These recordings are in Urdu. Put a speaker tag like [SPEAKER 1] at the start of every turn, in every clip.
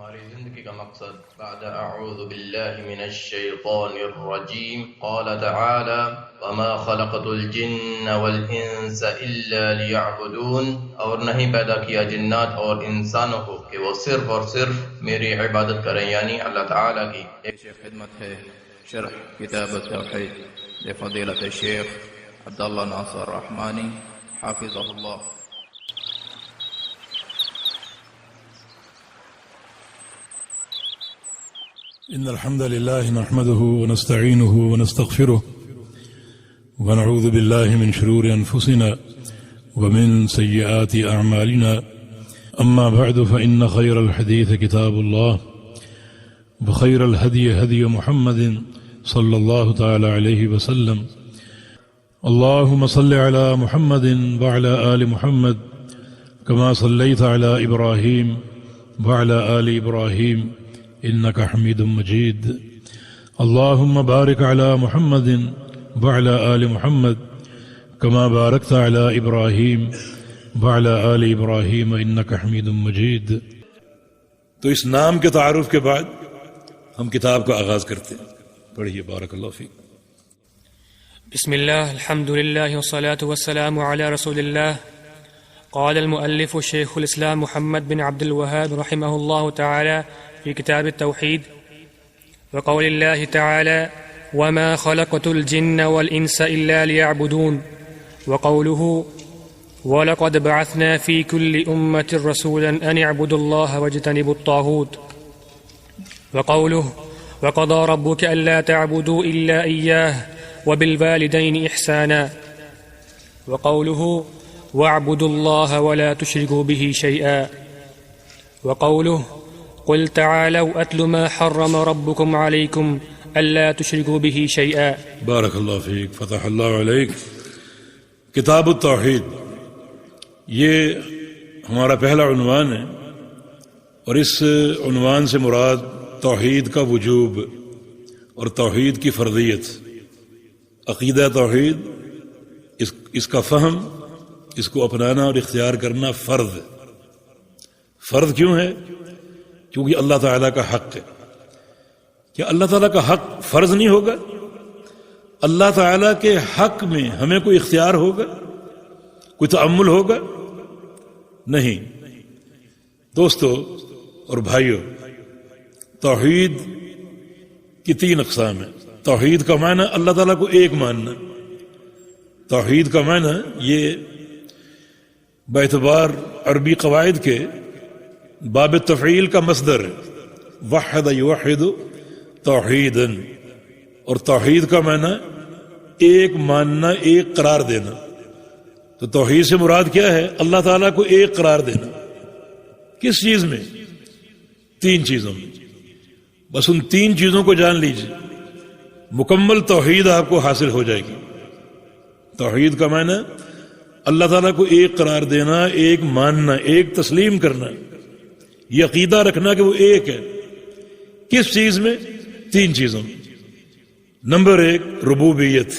[SPEAKER 1] ہماری زندگی کا مقصد بعد اعوذ باللہ من الشیطان الرجیم قال تعالی وما خلقت الجن والانس الا لیعبدون، اور نہیں پیدا کیا جنات اور انسانوں کو کہ وہ صرف اور صرف میری عبادت کریں، یعنی اللہ تعالی کی۔
[SPEAKER 2] پیش خدمت ہے شرح کتاب التوحید لفضیلۃ الشیخ عبداللہ ناصر رحمانی حافظہ اللہ۔
[SPEAKER 3] إن الحمد لله نحمده ونستعينه ونستغفره ونعوذ بالله من شرور أنفسنا ومن سيئات أعمالنا، أما بعد فإن خير الحديث كتاب الله وخير الهدي هدي محمد صلى الله تعالى عليه وسلم، اللهم صل على محمد وعلى آل محمد كما صليت على إبراهيم وعلى آل إبراهيم إنك حميد مجيد، اللهم بارك على محمد وعلى آل محمد كما باركت على إبراهيم وعلى آل إبراهيم إنك حميد مجيد۔
[SPEAKER 4] تو اس نام کے تعارف کے بعد ہم کتاب کا آغاز کرتے ہیں، پڑھیے بارک اللہ فیک۔
[SPEAKER 5] بسم الله الحمد لله والصلاة والسلام على رسول الله۔ قال المؤلف شيخ الإسلام محمد بن عبد الوهاب رحمه الله تعالى في كتاب التوحيد وقول الله تعالى وما خلقت الجن والإنس إلا ليعبدون، وقوله ولقد بعثنا في كل أمة رسولا أن اعبدوا الله واجتنبوا الطاغوت، وقوله وقضى ربك ألا تعبدوا إلا إياه وبالوالدين إحسانا، وقوله واعبدوا الله ولا تشركوا به شيئا، وقوله قل تعالوا أتل ما حرم ربكم عليكم ألا تشركوا به شيئا۔
[SPEAKER 4] بارک اللہ فیک، فتح اللہ علیک۔ کتاب التوحید یہ ہمارا پہلا عنوان ہے، اور اس عنوان سے مراد توحید کا وجوب اور توحید کی فرضیت، عقیدہ توحید، اس کا فہم، اس کو اپنانا اور اختیار کرنا فرض ہے۔ فرض کیوں ہے؟ کیونکہ اللہ تعالیٰ کا حق ہے۔ کیا اللہ تعالیٰ کا حق فرض نہیں ہوگا؟ اللہ تعالیٰ کے حق میں ہمیں کوئی اختیار ہوگا، کوئی تعمل ہوگا؟ نہیں۔ دوستو اور بھائیو، توحید کی تین اقسام ہیں۔ توحید کا معنی اللہ تعالیٰ کو ایک ماننا، توحید کا معنی یہ باعتبار عربی قواعد کے باب تفعیل کا مصدر ہے، وحد یوحد توحیدا، اور توحید کا معنی ایک ماننا، ایک قرار دینا۔ تو توحید سے مراد کیا ہے؟ اللہ تعالیٰ کو ایک قرار دینا۔ کس چیز میں؟ تین چیزوں میں۔ بس ان تین چیزوں کو جان لیجیے، مکمل توحید آپ کو حاصل ہو جائے گی۔ توحید کا معنی اللہ تعالیٰ کو ایک قرار دینا، ایک ماننا، ایک تسلیم کرنا، یہ عقیدہ رکھنا کہ وہ ایک ہے۔ کس چیز میں؟ تین چیزوں میں۔ نمبر ایک ربوبیت،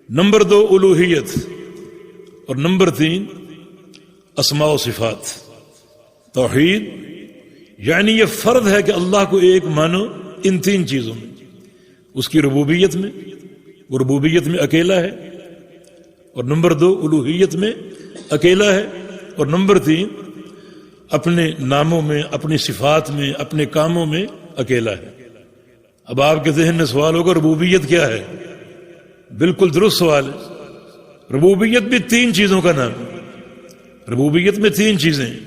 [SPEAKER 4] نمبر دو الوہیت، اور نمبر تین اسماء و صفات۔ توحید یعنی یہ فرض ہے کہ اللہ کو ایک مانو ان تین چیزوں میں، اس کی ربوبیت میں، وہ ربوبیت میں اکیلا ہے، اور نمبر دو الوہیت میں اکیلا ہے، اور نمبر تین اپنے ناموں میں، اپنی صفات میں، اپنے کاموں میں اکیلا ہے۔ اب آپ کے ذہن میں سوال ہوگا ربوبیت کیا ہے؟ بالکل درست سوال ہے۔ ربوبیت بھی تین چیزوں کا نام ہے۔ ربوبیت میں تین چیزیں ہیں،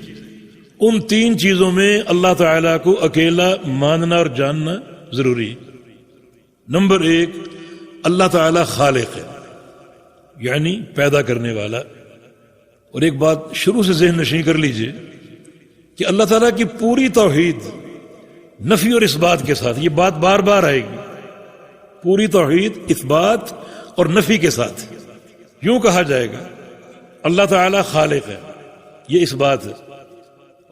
[SPEAKER 4] ان تین چیزوں میں اللہ تعالیٰ کو اکیلا ماننا اور جاننا ضروری ہے۔ نمبر ایک، اللہ تعالیٰ خالق ہے، یعنی پیدا کرنے والا۔ اور ایک بات شروع سے ذہن نشین کر لیجئے کہ اللہ تعالیٰ کی پوری توحید نفی اور اثبات کے ساتھ، یہ بات بار بار آئے گی، پوری توحید اثبات اور نفی کے ساتھ۔ یوں کہا جائے گا اللہ تعالیٰ خالق ہے، یہ اثبات ہے،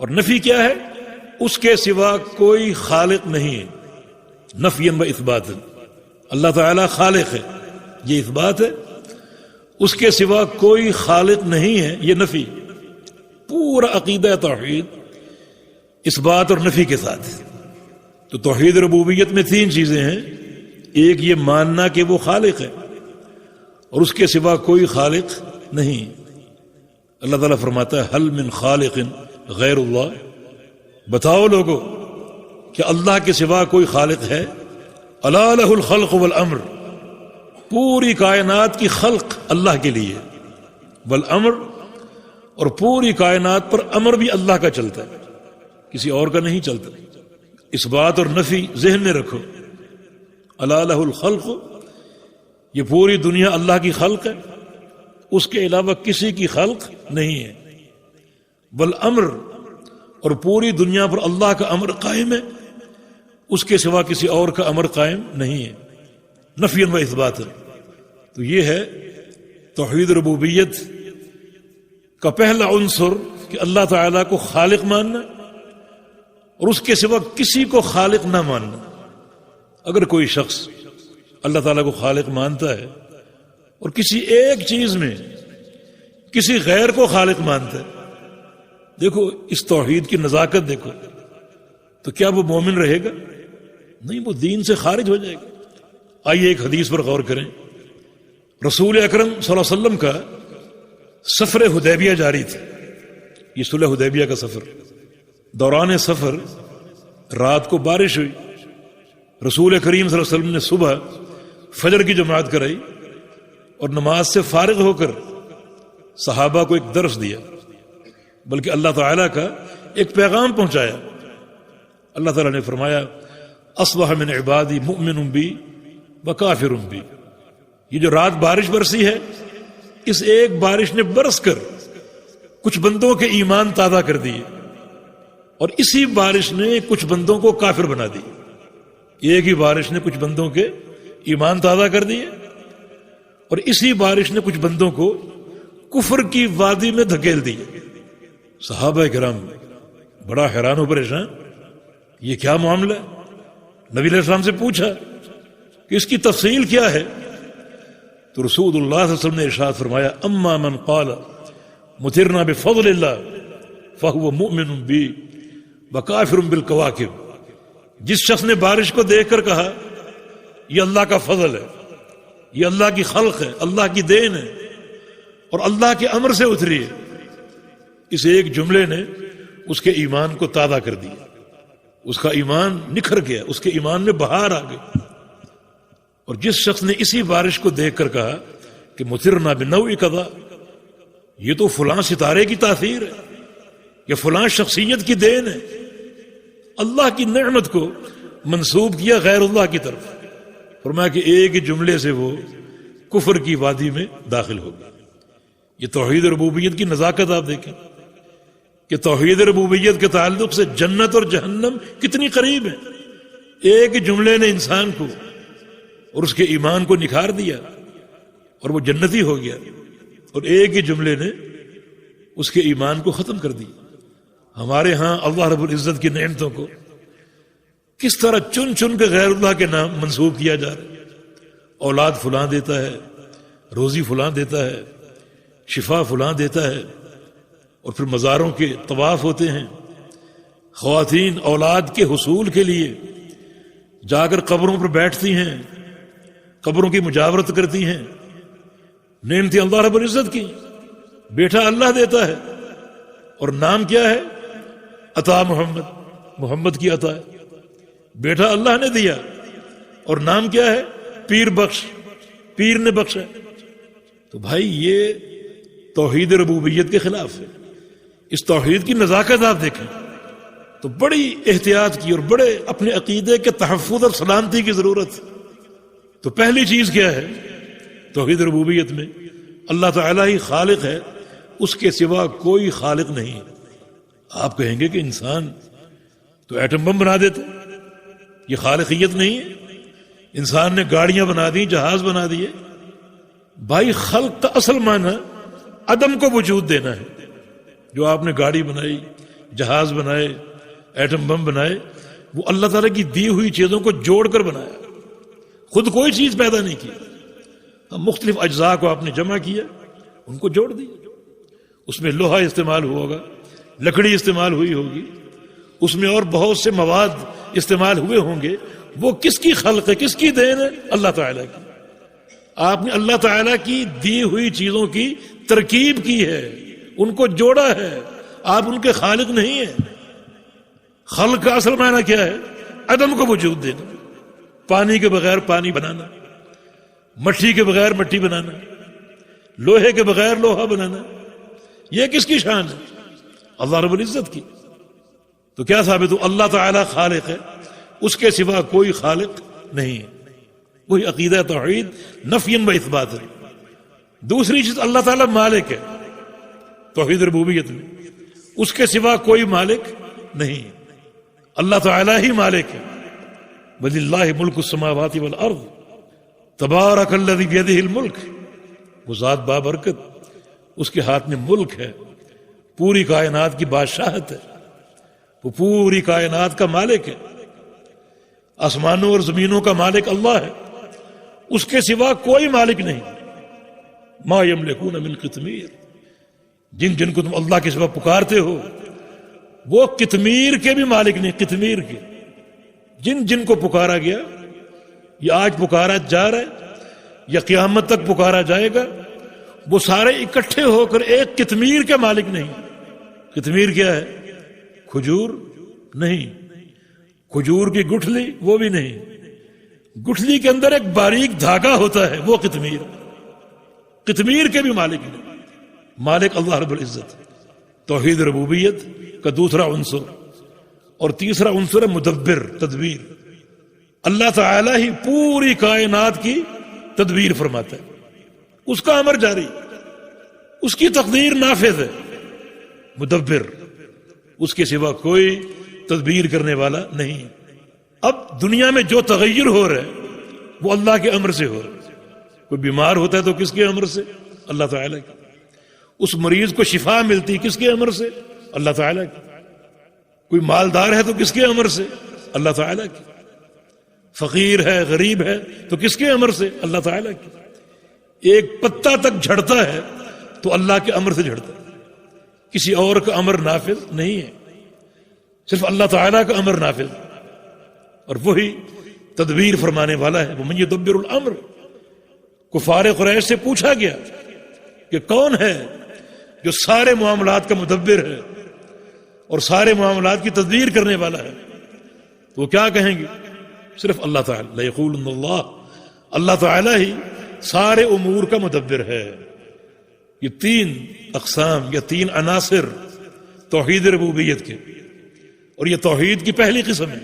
[SPEAKER 4] اور نفی کیا ہے؟ اس کے سوا کوئی خالق نہیں ہے، نفی و اثبات۔ اللہ تعالیٰ خالق ہے، یہ اثبات ہے، اس کے سوا کوئی خالق نہیں ہے، یہ نفی۔ پورا عقیدہ توحید اس بات اور نفی کے ساتھ. تو توحید ربوبیت میں 3 چیزیں ہیں. ایک یہ ماننا کہ وہ خالق ہے اور اس کے سوا کوئی خالق نہیں. اللہ تعالیٰ فرماتا ہے حل من خالق غیر اللہ، بتاؤ لوگو کہ اللہ کے سوا کوئی خالق ہے؟ الا لہ الخلق والامر، پوری کائنات کی خلق اللہ کے لیے، والامر، اور پوری کائنات پر امر بھی اللہ کا چلتا ہے، کسی اور کا نہیں چلتا. اس بات اور نفی ذہن میں رکھو. الا لہ الخلق، یہ پوری دنیا اللہ کی خلق ہے، اس کے علاوہ کسی کی خلق نہیں ہے. والامر، اور پوری دنیا پر اللہ کا امر قائم ہے، اس کے سوا کسی اور کا امر قائم نہیں ہے. نفی و اثبات. تو یہ ہے توحید ربوبیت کا پہلا عنصر کہ اللہ تعالیٰ کو خالق ماننا اور اس کے سوا کسی کو خالق نہ ماننا. اگر کوئی شخص اللہ تعالیٰ کو خالق مانتا ہے اور کسی ایک چیز میں کسی غیر کو خالق مانتا ہے، دیکھو اس توحید کی نزاکت دیکھو، تو کیا وہ مومن رہے گا؟ نہیں، وہ دین سے خارج ہو جائے گا. آئیے ایک حدیث پر غور کریں. رسول اکرم صلی اللہ علیہ وسلم کا سفر حدیبیہ جاری تھا. یہ صلح حدیبیہ کا سفر. دوران سفر رات کو بارش ہوئی. رسول کریم صلی اللہ علیہ وسلم نے صبح فجر کی جماعت کرائی اور نماز سے فارغ ہو کر صحابہ کو ایک درس دیا، بلکہ اللہ تعالیٰ کا ایک پیغام پہنچایا. اللہ تعالیٰ نے فرمایا اصبح من عبادی مؤمن بی وکافر بی. یہ جو رات بارش برسی ہے، اس ایک بارش نے برس کر کچھ بندوں کے ایمان تازہ کر دیے اور اسی بارش نے کچھ بندوں کو کافر بنا دی. ایک ہی بارش نے کچھ بندوں کے ایمان تازہ کر دیے اور اسی بارش نے کچھ بندوں کو کفر کی وادی میں دھکیل دیے. صحابہ کرام بڑا حیران و پریشان، یہ کیا معاملہ ہے؟ نبی علیہ السلام سے پوچھا کہ اس کی تفصیل کیا ہے؟ تو رسول اللہ صلی اللہ علیہ وسلم نے ارشاد فرمایا اما من قال مطرنا بفضل اللہ فهو مؤمن بی وکافر بالکواکب. جس شخص نے بارش کو دیکھ کر کہا یہ اللہ کا فضل ہے، یہ اللہ کی خلق ہے، اللہ کی دین ہے اور اللہ کے امر سے اتری ہے، اس ایک جملے نے اس کے ایمان کو تازہ کر دیا. اس کا ایمان نکھر گیا، اس کے ایمان میں بہار آ گئی. اور جس شخص نے اسی بارش کو دیکھ کر کہا کہ مطرنا بنوع کذا، یہ تو فلاں ستارے کی تاثیر ہے، یہ فلاں شخصیت کی دین ہے، اللہ کی نعمت کو منسوب کیا غیر اللہ کی طرف. فرمایا کہ ایک ہی جملے سے وہ کفر کی وادی میں داخل ہو گیا. یہ توحید ربوبیت کی نزاکت آپ دیکھیں کہ توحید ربوبیت کے تعلق سے جنت اور جہنم کتنی قریب ہیں. ایک جملے نے انسان کو اور اس کے ایمان کو نکھار دیا اور وہ جنتی ہو گیا، اور ایک ہی جملے نے اس کے ایمان کو ختم کر دیا. ہمارے ہاں اللہ رب العزت کی نعمتوں کو کس طرح چن چن کے غیر اللہ کے نام منسوب کیا جا رہا ہے. اولاد فلاں دیتا ہے، روزی فلاں دیتا ہے، شفا فلاں دیتا ہے، اور پھر مزاروں کے طواف ہوتے ہیں. خواتین اولاد کے حصول کے لیے جا کر قبروں پر بیٹھتی ہیں، قبروں کی مجاورت کرتی ہیں. نعمتیں اللہ رب العزت کی. بیٹا اللہ دیتا ہے اور نام کیا ہے؟ عطا محمد، محمد کی عطا ہے. بیٹا اللہ نے دیا اور نام کیا ہے؟ پیر بخش، پیر نے بخشا. تو بھائی یہ توحید ربوبیت کے خلاف ہے. اس توحید کی نزاکت آپ دیکھیں تو بڑی احتیاط کی اور بڑے اپنے عقیدے کے تحفظ اور سلامتی کی ضرورت ہے. تو پہلی چیز کیا ہے توحید ربوبیت میں؟ اللہ تعالیٰ ہی خالق ہے، اس کے سوا کوئی خالق نہیں. آپ کہیں گے کہ انسان تو ایٹم بم بنا دیتے، یہ خالقیت نہیں ہے. انسان نے گاڑیاں بنا دی، جہاز بنا دیے. بھائی خلق کا اصل معنی عدم کو وجود دینا ہے. جو آپ نے گاڑی بنائی، جہاز بنائے، ایٹم بم بنائے، وہ اللہ تعالیٰ کی دی ہوئی چیزوں کو جوڑ کر بنایا، خود کوئی چیز پیدا نہیں کی. مختلف اجزاء کو آپ نے جمع کیا، ان کو جوڑ دیا. اس میں لوہا استعمال ہوا ہوگا، لکڑی استعمال ہوئی ہوگی، اس میں اور بہت سے مواد استعمال ہوئے ہوں گے، وہ کس کی خلق ہے، کس کی دین ہے؟ اللہ تعالیٰ کی۔ آپ نے اللہ تعالیٰ کی دی ہوئی چیزوں کی ترکیب کی ہے، ان کو جوڑا ہے، آپ ان کے خالق نہیں ہیں۔ خلق کا اصل معنی کیا ہے؟ عدم کو وجود دینا، پانی کے بغیر پانی بنانا، مٹی کے بغیر مٹی بنانا، لوہے کے بغیر لوہا بنانا۔ یہ کس کی شان ہے؟ اللہ رب العزت کی۔ تو کیا ثابت ہو؟ اللہ تعالیٰ خالق ہے، اس کے سوا کوئی خالق نہیں ہے۔ وہی عقیدہ توحید نفیاً و اثبات ہے۔ دوسری چیز، اللہ تعالیٰ مالک ہے توحید ربوبیت میں، اس کے سوا کوئی مالک نہیں ہے، اللہ تعالیٰ ہی مالک ہے۔ وَلِلَّهِ مُلْكُ السَّمَاوَاتِ وَالْأَرْضِ تَبَارَكَ الَّذِي بِيَدِهِ الْمُلْكُ۔ وہ ذات بابرکت، اس کے ہاتھ میں ملک ہے، پوری کائنات کی بادشاہت ہے، وہ پوری کائنات کا مالک ہے، آسمانوں اور زمینوں کا مالک اللہ ہے، اس کے سوا کوئی مالک نہیں۔ ما یملکون من قطمیر، جن کو تم اللہ کے سوا پکارتے ہو وہ قطمیر کے بھی مالک نہیں، قطمیر کے جن کو پکارا گیا، یہ آج پکارا جا رہا ہے یا قیامت تک پکارا جائے گا، وہ سارے اکٹھے ہو کر ایک قطمیر کے مالک نہیں۔ قطمیر کیا ہے؟ کھجور نہیں، کھجور کی گٹھلی وہ بھی نہیں، گٹھلی کے اندر ایک باریک دھاگا ہوتا ہے، وہ قطمیر۔ قطمیر کے بھی مالک نہیں، مالک اللہ رب العزت۔ توحید ربوبیت کا دوسرا عنصر، اور تیسرا عنصر ہے مدبر، تدبیر۔ اللہ تعالیٰ ہی پوری کائنات کی تدبیر فرماتا ہے، اس کا امر جاری، اس کی تقدیر نافذ ہے۔ مدبر، اس کے سوا کوئی تدبیر کرنے والا نہیں۔ اب دنیا میں جو تغیر ہو رہا ہے وہ اللہ کے امر سے ہو رہا ہے۔ کوئی بیمار ہوتا ہے تو کس کے امر سے؟ اللہ تعالیٰ کی۔ اس مریض کو شفا ملتی کس کے امر سے؟ اللہ تعالیٰ کی۔ کوئی مالدار ہے تو کس کے امر سے؟ اللہ تعالیٰ کی۔ فقیر ہے، غریب ہے تو کس کے امر سے؟ اللہ تعالیٰ کی۔ ایک پتا تک جھڑتا ہے تو اللہ کے امر سے جھڑتا ہے، کسی اور کا امر نافذ نہیں ہے، صرف اللہ تعالیٰ کا امر نافذ، اور وہی تدبیر فرمانے والا ہے۔ وَمَن يُدَبِّرُ الْأَمْرَ، کفار قریش سے پوچھا گیا کہ کون ہے جو سارے معاملات کا مدبر ہے اور سارے معاملات کی تدبیر کرنے والا ہے، تو وہ کیا کہیں گے؟ صرف اللہ تعالیٰ۔ لَيَقُولُنَّ اللَّهُ، اللہ تعالیٰ ہی سارے امور کا مدبر ہے۔ یہ تین اقسام یا تین عناصر توحید ربوبیت کے، اور یہ توحید کی پہلی قسم ہے۔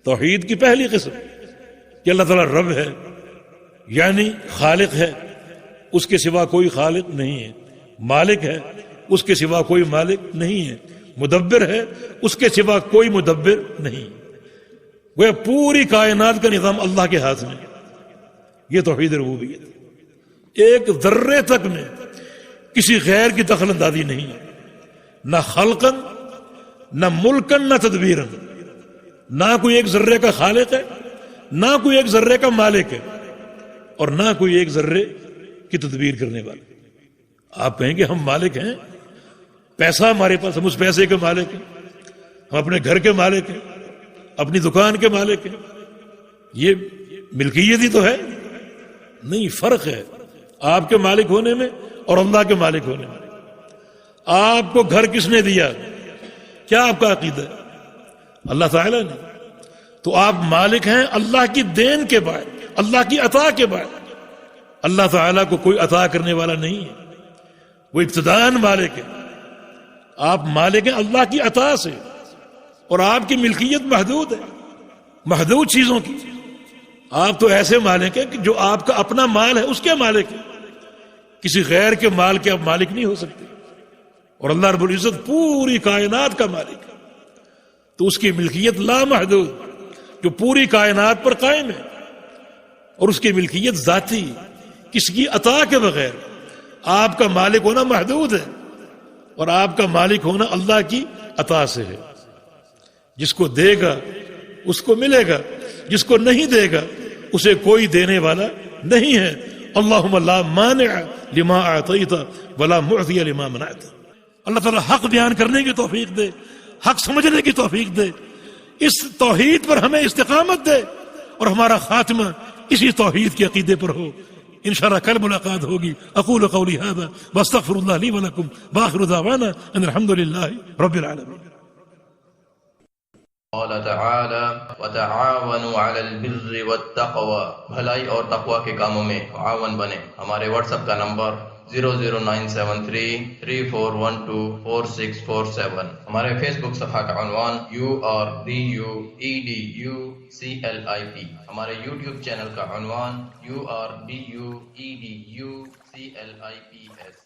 [SPEAKER 4] توحید کی پہلی قسم کہ اللہ تعالیٰ رب ہے، یعنی خالق ہے، اس کے سوا کوئی خالق نہیں ہے، مالک ہے، اس کے سوا کوئی مالک نہیں ہے، مدبر ہے، اس کے سوا کوئی مدبر نہیں۔ وہ پوری کائنات کا نظام اللہ کے ہاتھ میں، یہ توحید ربوبیت۔ ایک ذرے تک میں کسی غیر کی دخل اندازی نہیں ہے، نہ خلقن، نہ ملکن، نہ تدبیرن۔ نہ کوئی ایک ذرے کا خالق ہے، نہ کوئی ایک ذرے کا مالک ہے، اور نہ کوئی ایک ذرے کی تدبیر کرنے والا۔ آپ کہیں گے ہم مالک ہیں، پیسہ ہمارے پاس، ہم اس پیسے کے مالک ہیں، ہم اپنے گھر کے مالک ہیں، اپنی دکان کے مالک ہیں، یہ ملکیت ہی تو ہے؟ نہیں، فرق ہے آپ کے مالک ہونے میں اور اللہ کے مالک ہونے میں۔ آپ کو گھر کس نے دیا؟ کیا آپ کا عقیدہ ہے؟ اللہ تعالیٰ نے۔ تو آپ مالک ہیں اللہ کی دین کے بعد، اللہ کی عطا کے بعد۔ اللہ تعالیٰ کو کوئی عطا کرنے والا نہیں ہے، وہ ابتداءً مالک ہے۔ آپ مالک ہیں اللہ کی عطا سے، اور آپ کی ملکیت محدود ہے، محدود چیزوں کی۔ آپ تو ایسے مالک ہیں کہ جو آپ کا اپنا مال ہے اس کے مالک ہے، کسی غیر کے مال کے آپ مالک نہیں ہو سکتے۔ اور اللہ رب العزت پوری کائنات کا مالک ہے، تو اس کی ملکیت لامحدود جو پوری کائنات پر قائم ہے، اور اس کی ملکیت ذاتی، کسی کی عطا کے بغیر۔ آپ کا مالک ہونا محدود ہے، اور آپ کا مالک ہونا اللہ کی عطا سے ہے۔ جس کو دے گا اس کو ملے گا، جس کو نہیں دے گا اسے کوئی دینے والا نہیں ہے۔ اللہم لا مانع لما اعطیت ولا معطی لما منعت۔ اللہ تعالیٰ حق بیان کرنے کی توفیق دے، حق سمجھنے کی توفیق دے، اس توحید پر ہمیں استقامت دے، اور ہمارا خاتمہ اسی توحید کے عقیدے پر ہو. انشاءاللہ کل ملاقات ہوگی. اقول قولی هذا واستغفر الله لي ولكم واخر دعوانا ان الحمد لله رب العالمين.
[SPEAKER 1] قال تعالی وتعاونوا علی البر والتقوی، بھلائی اور تقوی کے کاموں میں تعاون بنے. ہمارے واٹس ایپ کا نمبر 0097334124647. ہمارے فیس بک صفحہ کا عنوان URBUEDUCLIP. ہمارے یوٹیوب چینل کا عنوان URBUEDUCLIPS.